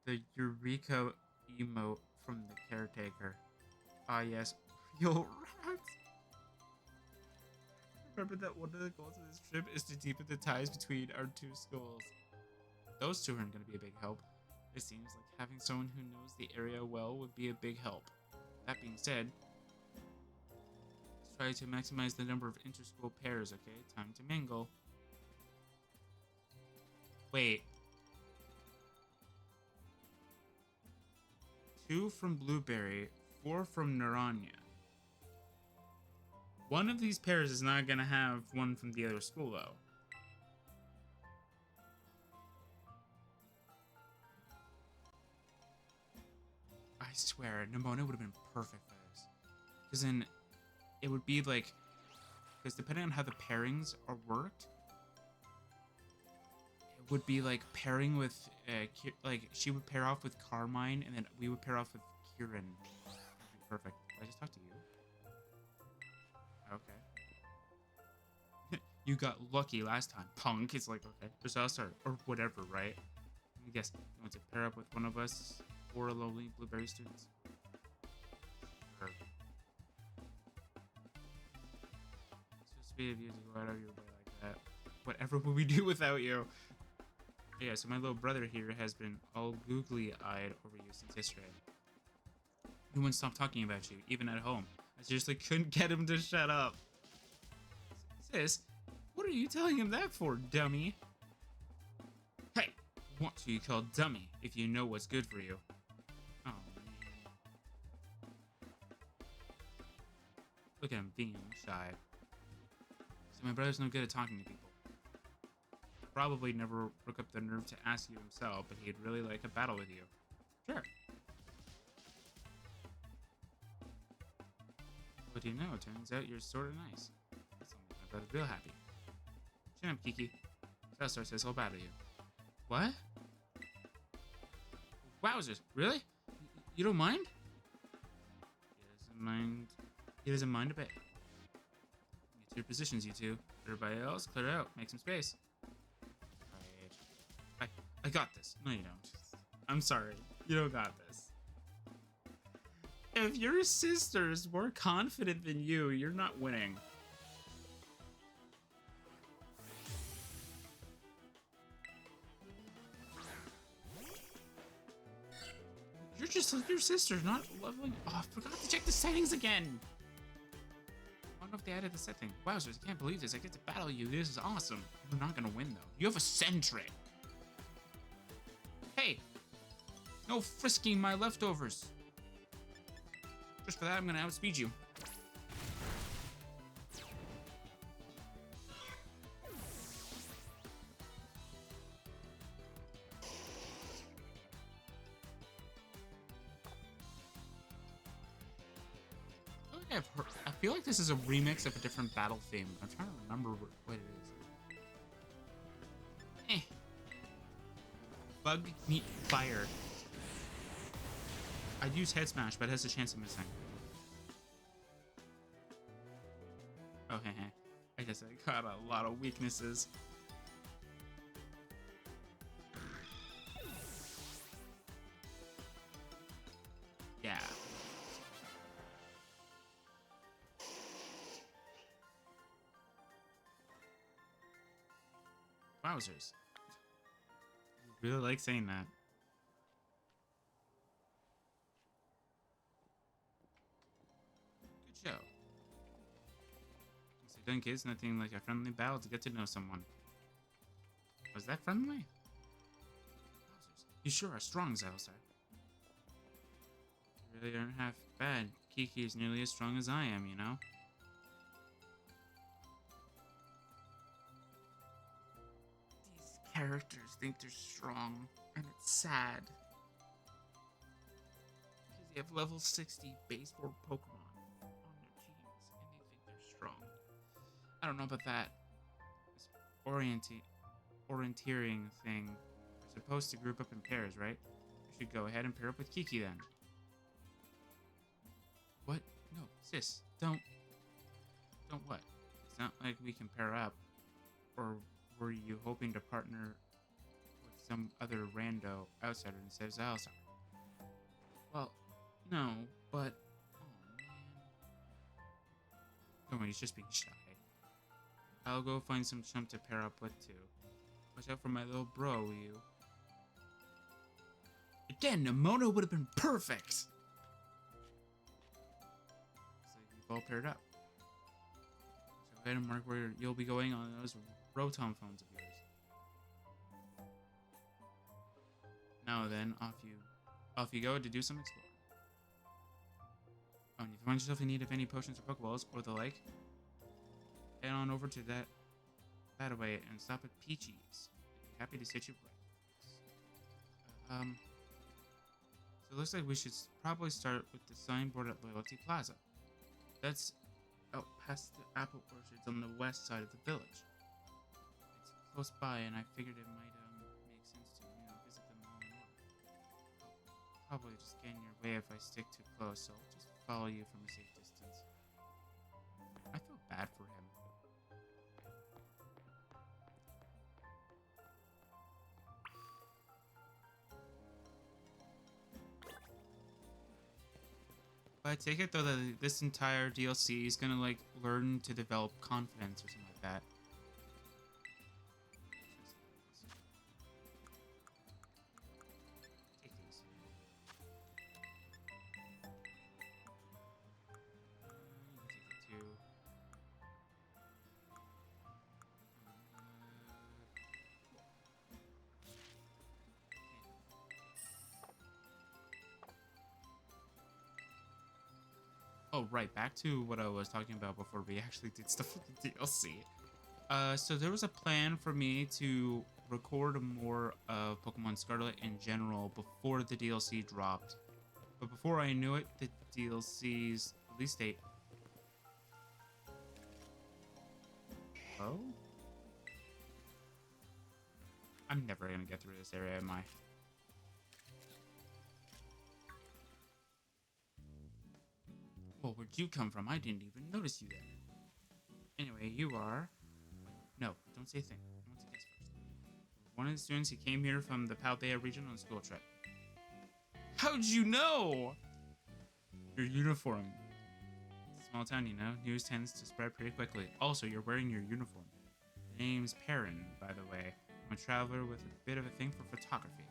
[SPEAKER 1] The Eureka emote from the caretaker. Ah, yes. Yo, rats. Remember that one of the goals of this trip is to deepen the ties between our two schools. Those two aren't going to be a big help. It seems like having someone who knows the area well would be a big help. That being said, let's try to maximize the number of interschool pairs, okay? Time to mingle. Wait. 2 from Blueberry, 4 from Naranja. One of these pairs is not going to have one from the other school, though. I swear, Nimona would have been perfect for this. Because then it would be like... Because depending on how the pairings are worked, it would be like pairing with... like, she would pair off with Carmine, and then we would pair off with Kieran. That'd be perfect. Did I just talk to you? Okay. You got lucky last time, punk. It's like, okay, there's us or whatever, right? I guess you want to pair up with one of us or lonely Blueberry students. Sure. So sweet of you to go out of your way like that. Whatever would we do without you? Yeah, so my little brother here has been all googly-eyed over you since yesterday. He wouldn't stop talking about you, even at home. I seriously couldn't get him to shut up. Sis, what are you telling him that for, dummy? Hey, what do you call dummy if you know what's good for you? Oh, man. Look at him being shy. So my brother's no good at talking to people. Probably never broke up the nerve to ask you himself, but he'd really like a battle with you. Sure. What do you know? Turns out you're sort of nice. This'll make my brother real happy. Chin up, Kiki. Xilestar says he'll battle you. What? Wowzers, really? You don't mind? He doesn't mind. He doesn't mind a bit. Get to your positions, you two. Everybody else, clear out. Make some space. Right. I got this. No, you don't. I'm sorry. You don't got this. If your sister's more confident than you, you're not winning. You're just like your sister, not leveling. Oh, I forgot to check the settings again. I don't know if they added the setting. Wowzers, I can't believe this. I get to battle you. This is awesome. You're not gonna win though. You have a sentry. Hey, no frisking my leftovers. Just for that, I'm gonna outspeed you. I feel like this is a remix of a different battle theme. I'm trying to remember what it is. Bug meat fire. I'd use head smash, but it has a chance of missing. Oh, hey. I guess I got a lot of weaknesses. Yeah. Wowzers. I really like saying that. Good show. So done, kids. Nothing like a friendly battle to get to know someone. Was that friendly? Wowzers. You sure are strong, Xilestar. You really aren't half bad. Kiki is nearly as strong as I am, you know? Characters think they're strong, and it's sad. Because they have level 60 base 4 Pokemon on their teams, and they think they're strong. I don't know about that. This orienteering thing. We're supposed to group up in pairs, right? We should go ahead and pair up with Kiki then. What? No, sis, don't what? It's not like we can pair up, or were you hoping to partner with some other rando outsider instead of Xilestar? Well, no, but... Oh, Oh, he's just being shy. I'll go find some chump to pair up with too. Watch out for my little bro, will you? Again, Nemona would have been perfect! So we've all paired up. So go ahead and mark where you'll be going on those Rotom phones of yours. Now then, off you go to do some exploring. Oh, and if you find yourself in need of any potions or Pokeballs or the like, head on over to that way and stop at Peachy's. I'd be happy to set you right. So it looks like we should probably start with the signboard at Loyalty Plaza. That's out past the apple orchards on the west side of the village. It's close by, and I figured it might make sense to visit them all in one. I'll probably just get in your way if I stick too close, so I'll just follow you from a safe distance. I feel bad for him. But I take it though that this entire DLC is gonna like learn to develop confidence or something like that. Take these. Take the two. Oh, right, back to what I was talking about before we actually did stuff with the DLC. So there was a plan for me to record more of Pokemon Scarlet in general before the DLC dropped. But before I knew it, the DLC's release date... Oh? I'm never gonna get through this area, am I? Well, where'd you come from? I didn't even notice you there. Anyway, you are... No, don't say a thing. I want to guess first. One of the students who came here from the Paldea region on a school trip. How'd you know? Your uniform. It's a small town, you know. News tends to spread pretty quickly. Also, you're wearing your uniform. The name's Perrin, by the way. I'm a traveler with a bit of a thing for photography.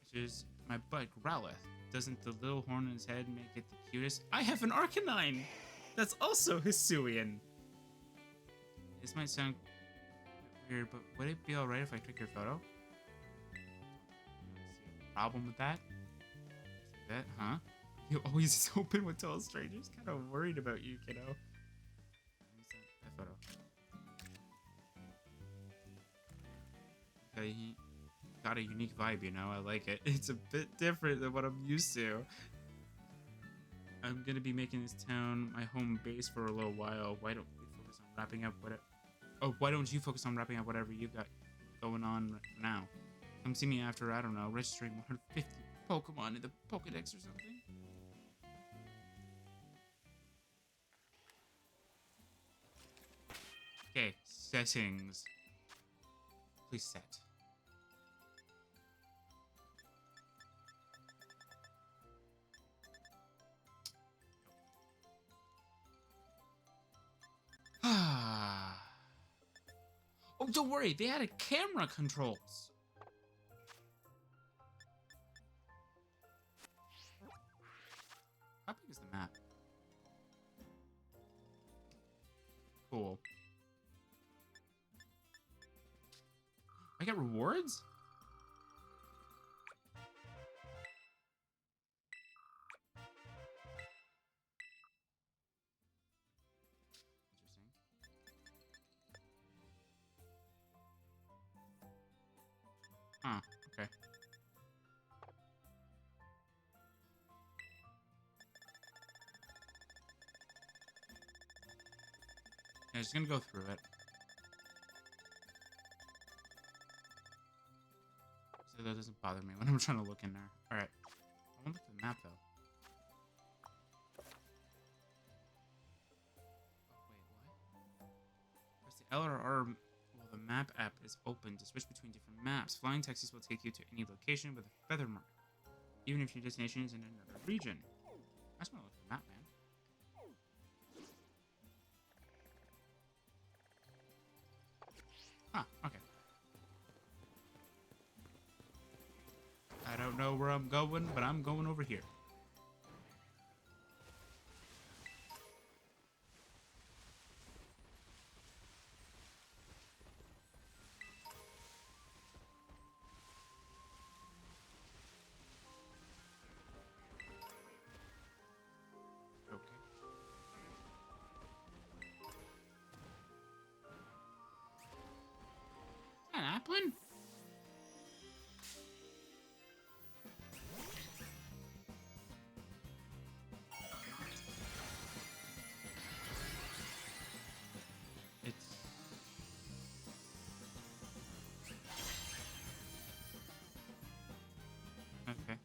[SPEAKER 1] Which is my bud, Growlithe. Doesn't the little horn on his head make it the cutest? I have an Arcanine! That's also Hisuian. This might sound weird, but would it be alright if I took your photo? See a problem with that? See that, huh? You always open with total strangers? Kind of worried about you, kiddo. Let me see that photo. Okay, he got a unique vibe, you know? I like it. It's a bit different than what I'm used to. I'm gonna be making this town my home base for a little while. Why don't we focus on wrapping up whatever... Oh, why don't you focus on wrapping up whatever you got going on right now? Come see me after, I don't know, registering 150 Pokemon in the Pokedex or something? Okay, settings. Please set. Oh, don't worry, they added camera controls. How big is the map? Cool. I get rewards? Huh, okay. Yeah, just gonna go through it. So that doesn't bother me when I'm trying to look in there. Alright. I want to look at the map though. Oh, wait, what? Press the L or R while the map app is open to switch between different maps. Flying taxis will take you to any location with a feather mark, even if your destination is in another region. I just want to look at the map, man. where I'm going, but I'm going over here. An applin? It's okay.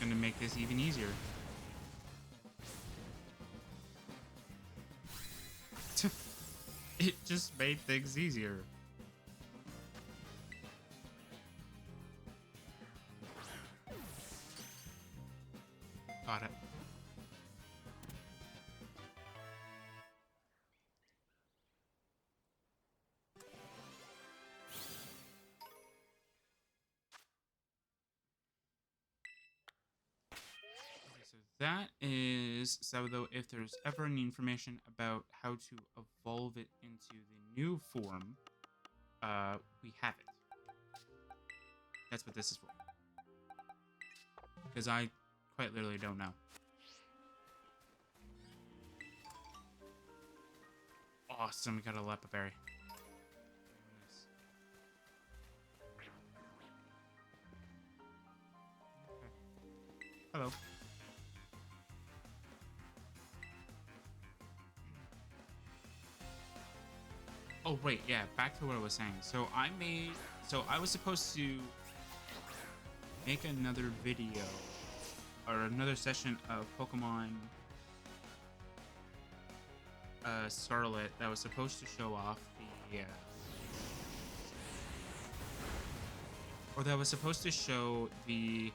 [SPEAKER 1] Gonna make this even easier. It just made things easier. Got it. Okay, so that is so though if there's ever any information about how to evolve it into the new form, we have it. That's what this is for. Because I quite literally don't know. Awesome, we got a Lepa Berry. Nice. Okay. Hello. Oh, wait, yeah, back to what I was saying. So I was supposed to make another video or another session of Pokemon Scarlet that was supposed to show off the or that was supposed to show the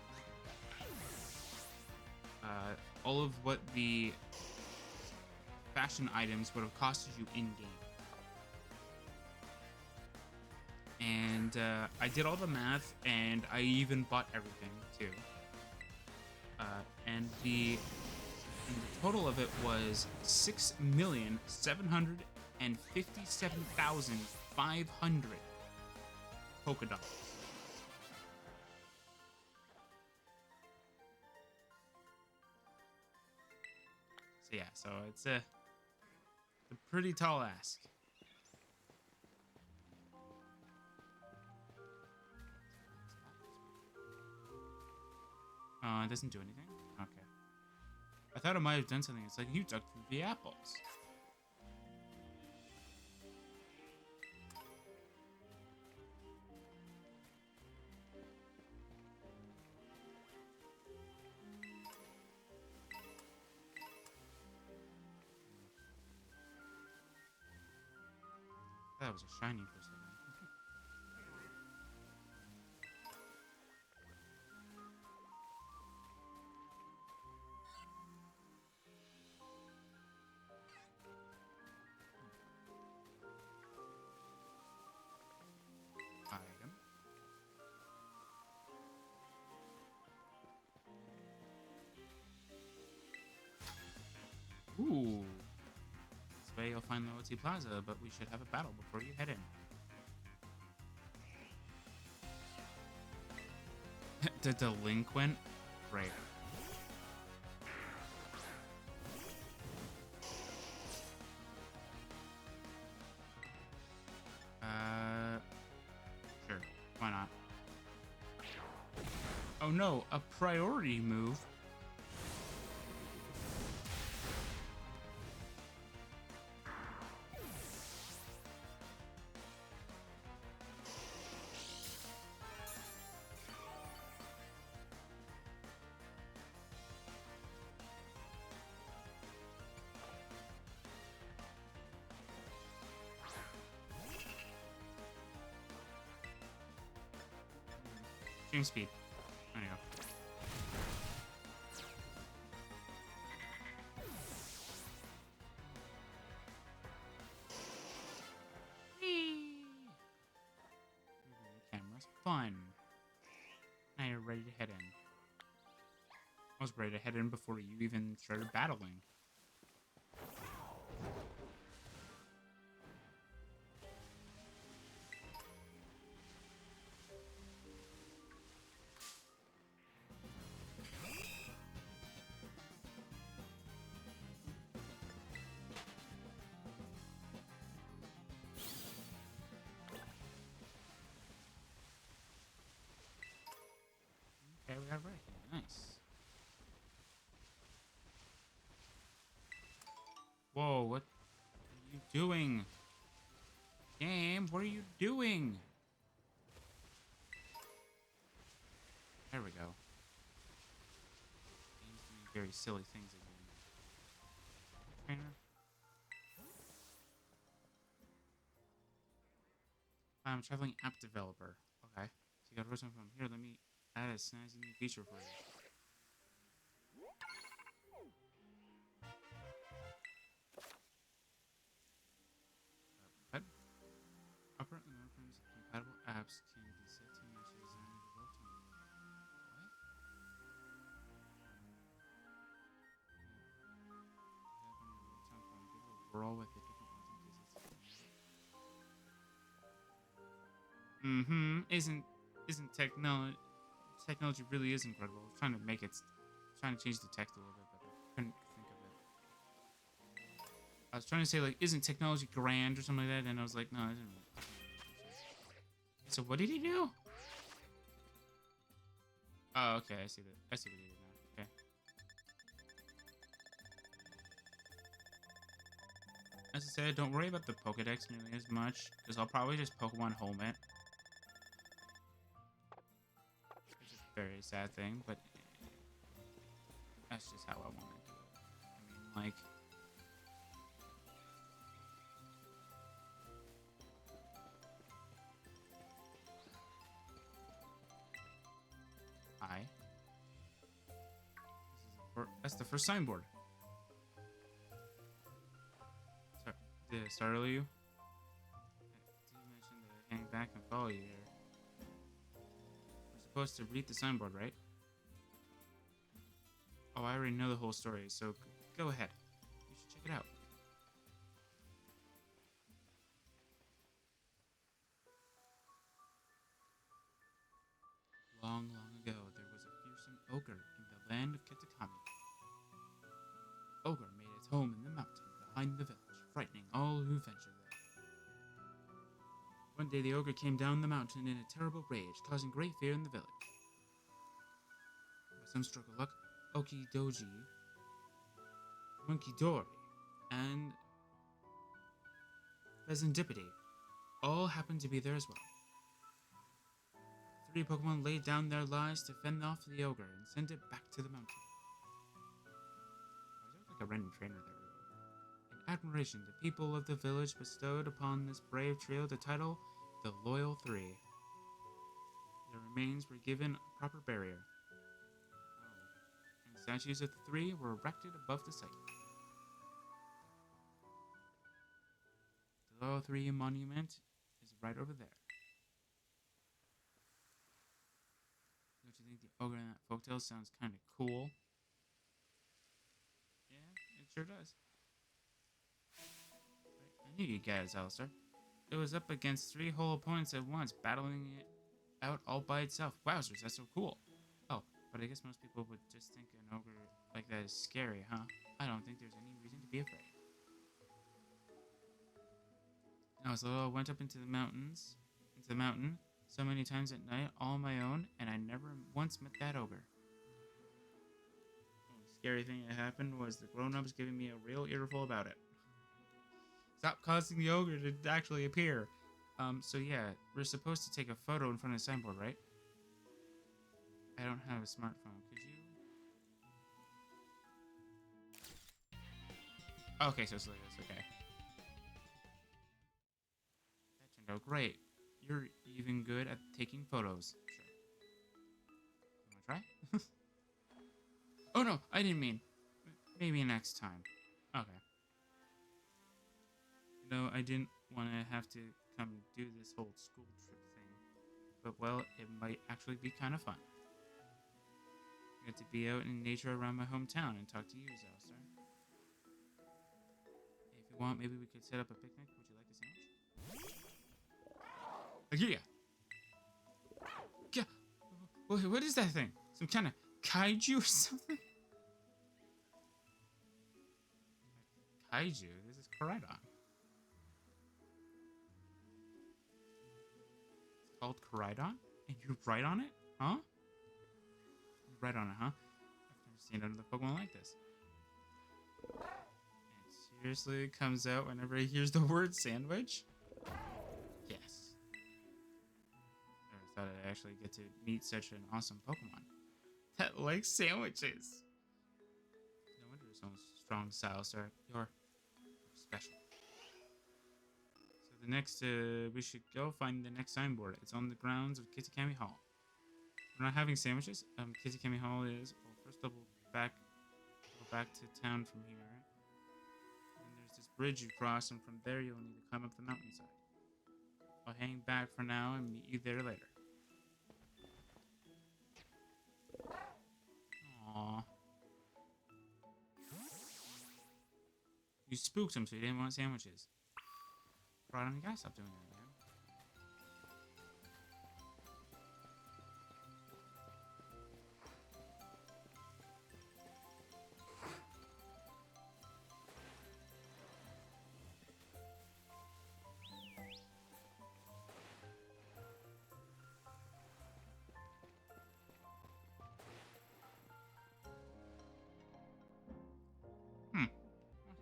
[SPEAKER 1] all of what the fashion items would have costed you in game. And I did all the math, and I even bought everything too. And the total of it was 6,757,500 polka dots. So yeah, so it's a pretty tall ask. It doesn't do anything? Okay. I thought it might have done something. It's like you dug through the apples. That was a shiny for a second. Item. Ooh. This way you'll find Loyalty Plaza, but we should have a battle before you head in. The delinquent? Right. Sure. Why not? Oh no, a priority move. Stream speed. There you go. fun. Now you're ready to head in. I was ready to head in before you even started battling. Okay, we got it right. Nice. Whoa, what are you doing? Game, what are you doing? There we go. Game's doing very silly things again. Trainer. I'm a traveling app developer. Okay. So you got a from here. Let me add a snazzy new feature for you. What? Upper and lower frames of compatible apps can be set to match the design of the world tone. What? Give it a whirl with the different buttons. Isn't technology really is incredible. I was trying to make it, trying to change the text a little bit, but I couldn't think of it. I was trying to say like, isn't technology grand or something like that, and I was like, no, it didn't. So what did he do? Oh, okay, I see that. I see what he did now. Okay. As I said, don't worry about the Pokedex nearly as much, because I'll probably just Pokemon home it. It's a very sad thing, but that's just how I want to do it. I mean, like... Hi. That's the first signboard. Sorry, did I startle you? I did mention that I hang back and follow you here. We're supposed to read the signboard, right? Oh, I already know the whole story, so go ahead. You should check it out. Long, long ago, there was a fearsome ogre in the land of Kitakami. Ogre made its home in the mountain behind the village, frightening all who ventured there. One day, the ogre came down the mountain in a terrible rage, causing great fear in the village. By some stroke of luck, Okidoji, Monkey Dory, and Pheasantipity all happened to be there as well. The 3 Pokemon laid down their lives to fend off the ogre and send it back to the mountain. I was like a random trainer there. In admiration, the people of the village bestowed upon this brave trio the title the Loyal 3. Their remains were given a proper burial. And statues of the 3 were erected above the site. The Loyal 3 monument is right over there. Don't you think the ogre in that folktale sounds kind of cool? Yeah, it sure does. I knew you'd get it, Xilestar. It was up against 3 whole opponents at once, battling it out all by itself. Wowzers, that's so cool. Oh, but I guess most people would just think an ogre like that is scary, huh? I don't think there's any reason to be afraid. Now, as little, I went up into the mountain, so many times at night, all on my own, and I never once met that ogre. The only scary thing that happened was the grown-ups giving me a real earful about it. Stop causing the ogre to actually appear. So yeah, we're supposed to take a photo in front of the signboard, right? I don't have a smartphone. Could you? Okay, so it's like this. Okay. That turned out great. You're even good at taking photos. Sure. You wanna try? Oh no, I didn't mean. Maybe next time. Okay. No, I didn't want to have to come do this whole school trip thing. but well, it might actually be kind of fun. Get to be out in nature around my hometown and talk to you, Xilestar. If you want, maybe we could set up a picnic. Would you like a sandwich? Yeah. Yeah. What is that thing? Some kind of kaiju or something? Kaiju? This is Koraidon. It's called Koraidon? And you write on it? Huh? You write on it, huh? I've never seen another Pokemon like this. It seriously comes out whenever he hears the word sandwich? Yes. Never thought I'd actually get to meet such an awesome Pokemon that likes sandwiches. No wonder you're so strong, Xilestar. You're special. So the next, we should go find the next signboard. It's on the grounds of Kitakami Hall. We're not having sandwiches. Kitakami Hall is. Well, first go back to town from here. And there's this bridge you cross, and from there you'll need to climb up the mountainside. I'll hang back for now and meet you there later. Aww. You spooked him, so he didn't want sandwiches. Brought on, you guys stop doing that, man.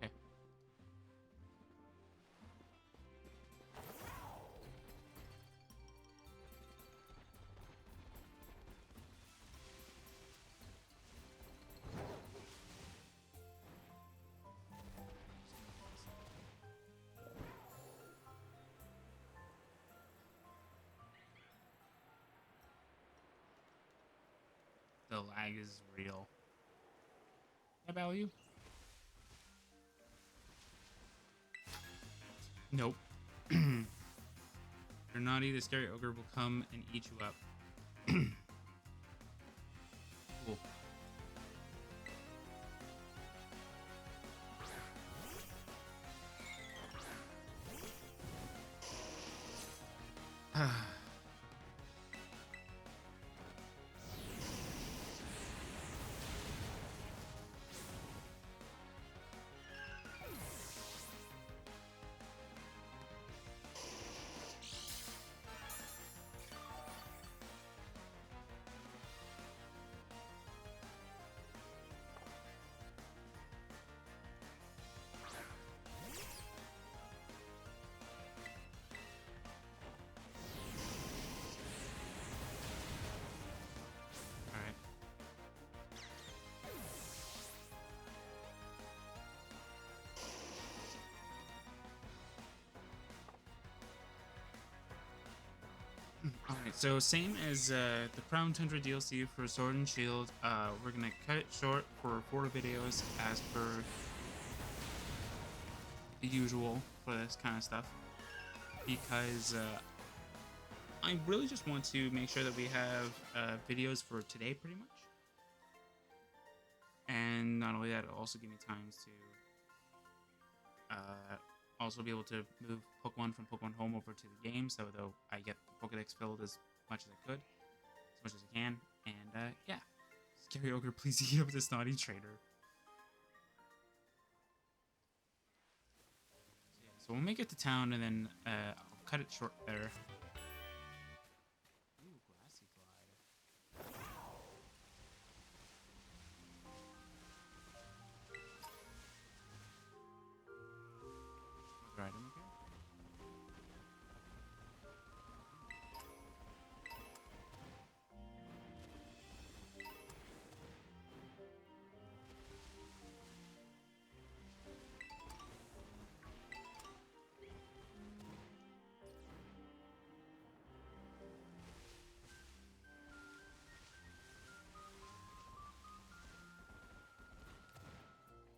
[SPEAKER 1] Okay. The lag is real. Can I battle you? Nope. You're naughty, the scary ogre will come and eat you up. Cool. Alright. Alright, so same as the Crown Tundra DLC for Sword and Shield, we're gonna cut it short for 4 videos as per the usual for this kind of stuff, because I really just want to make sure that we have videos for today pretty much, and not only that, it'll also give me times to also be able to move Pokemon from Pokemon Home over to the game, so though I get the Pokedex filled as much as I could, as much as I can, and yeah. Scary Ogre, please eat up this naughty trader. So we'll make it to town, and then I'll cut it short there. Ooh, Grassy Glide. Other item again?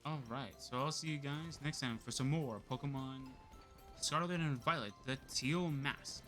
[SPEAKER 1] Alright, so I'll see you guys next time for some more Pokemon Scarlet and Violet, the Teal Mask.